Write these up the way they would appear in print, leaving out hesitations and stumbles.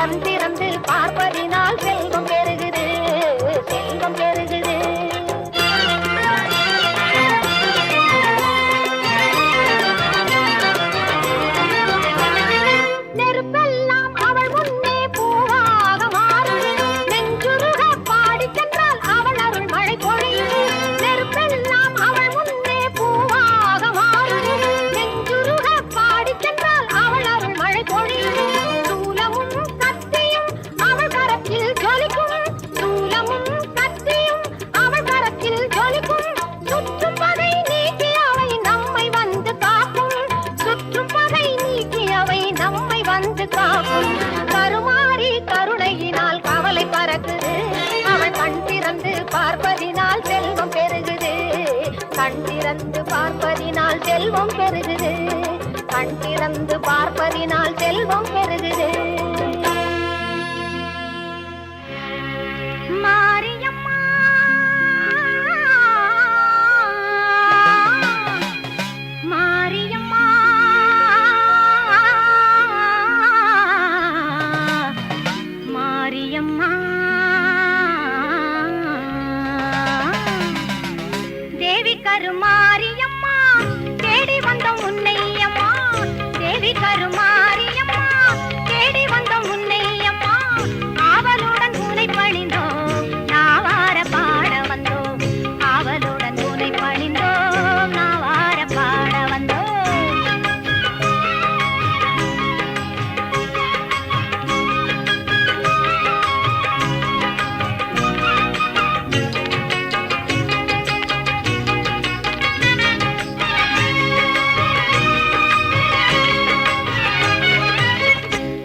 கண் திறந்து பார்ப்பதினால் செல்வம் பெருகுது, செல்வம் பெருகுது. நெருப்பெல்லாம் அவள் முன்னே பூவாக மாறுது, நெஞ்சுருக பாடி சென்றால் அவள் அருள் மழை பொழியுது. நெருப்பெல்லாம் அவள் முன்னே பூவாக மாறுது, நெஞ்சுருக பாடி சென்றால் அவள் அருள் மழை பொழியுது. சூலமும் கத்தியும் அவள் கரத்தில் ஜொலிக்கும், சூலமும் கத்தியும் அவள் கரத்தில் ஜொலிக்கும். சுற்றும் பகை நீக்கி அவை நம்மை வந்து காக்கும், சுற்றும் பகை நீக்கி அவை நம்மை வந்து காக்கும். கருமாறி கருணையினால் கவலை பறக்குது, அவள் கண் திறந்து பார்ப்பதினால் செல்வம் பெருகுது, கண் திறந்து பார்ப்பதினால் செல்வம் பெருகுது, கண் திறந்து பார்ப்பதினால் செல்வம் பெருகுது. மாரியம்மா மாரியம்மா மாரியம்மா தேவி கருமாரியம்மா தேடி வந்தோம் உன்னை அம்மா, தேவி கருமாரியம்மா தேடி வந்தோம் உன்னை அம்மா. ஆவலுடன் உன்னை பணிந்தோம் நாவார பாட வந்தோம், ஆவலுடன் உன்னை பணிந்தோம் நாவார பாட வந்தோம்.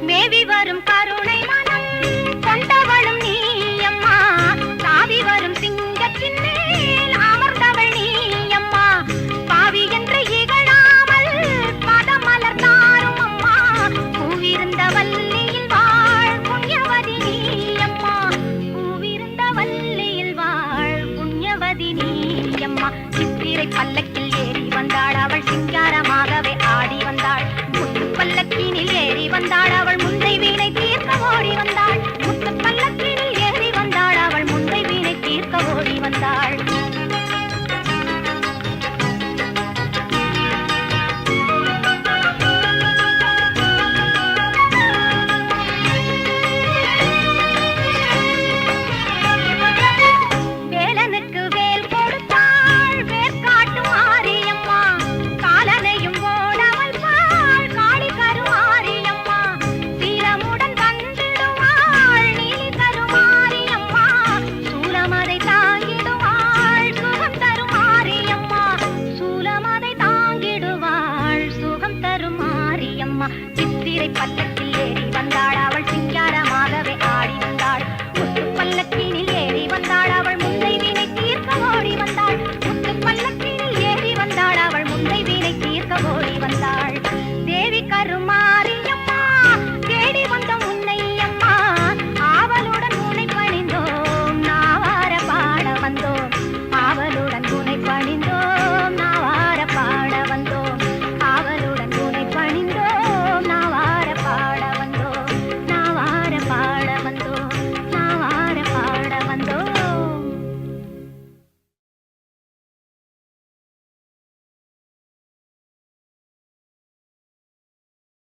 மேவி வரும் கருணை மனம் கொண்டவளும் நீ அம்மா, தாவி வரும் சிங்கத்தின் மேல் அமர்ந்தவள் நீ அம்மா. பாவி என்று இகழாமல் பதமலர் தாரும் அம்மா, பூவிருந்த வல்லியில் வாழ் புண்ணியவதி நீ அம்மா, பூவிருந்த வல்லியில் வாழ் புண்ணியவதி நீ அம்மா. சித்திரை பல்லக்கில் ஏறி வந்தாள் அவள் சிங்காரமாகவே ஆடி வந்தாள், முத்து பல்லக்கினில் ஏறி வந்தாள் அவள் முந்தை வீணை தீர்க்க ஓடி வந்தாள், முத்து பல்லக்கினில் ஏறி வந்தாள் அவள் முந்தை வீணை தீர்க்க ஓடி வந்தாள். வேலனுக்கு வேல் கொடுத்தாள் வேர்க்காட்டு மாரியம்மா, காலனையும் ஓடவள் பாள் காளி கருமாரியம்மா. சீலமுடன் வந்திடுவாள் நீலி கருமாரியம்மா, சூலமதை தாங்கிடுவாள் சுகம் தருமாரியம்மா, சூலமதை தாங்கிடுவாள் சுகம் தருமாரியம்மா. சித்திரை பல்லக்கில் ஏறி வந்தாள் அவள் சிங்காரமாகவே